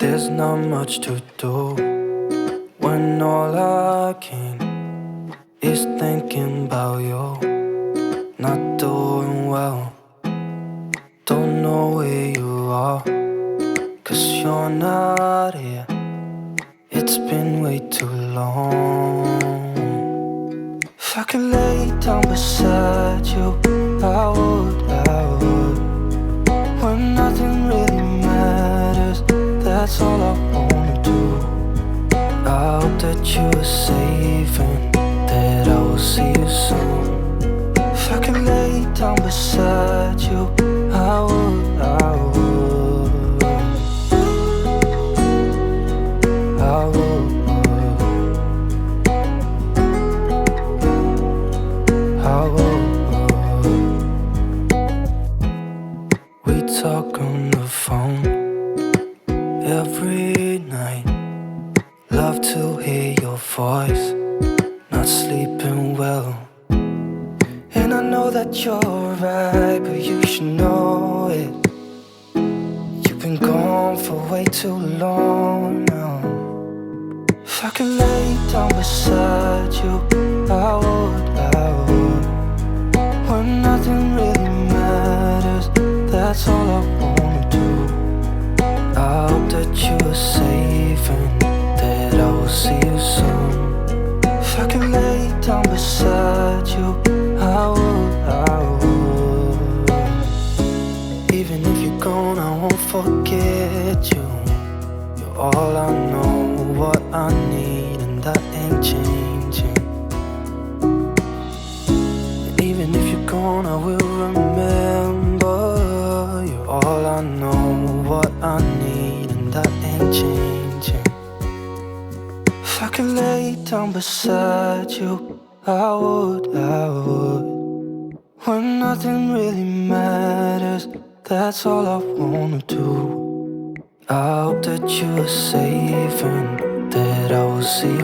There's not much to do when all I can is thinking about you. Not doing well, don't know where you are, 'cause you're not here. It's been way too long. If I could lay down beside you, I would, when nothing really matters. That's all I wanna do. I hope that you are safe and that I will see you soon. If I could lay down beside you, I would, I would, I would, I would. We talk on the phone every night. Love to hear your voice, not sleeping well. And I know that you're right, but you should know it. You've been gone for way too long now. If I could lay down beside you, I would, I would. When nothing really matters, that's all I wanna do. I hope that you are safe and that I will see you soon. If I could lay down beside you, I would, I would. Even if you're gone, I won't forget you. You're all I know, what I need, and that ain't changing. And even if you're gone, I will remember. You're all I know, what I need, and that ain't changing. If I could lay down beside you, I would, I would. When nothing really matters, that's all I wanna do. I hope that you are safe and that I will see you.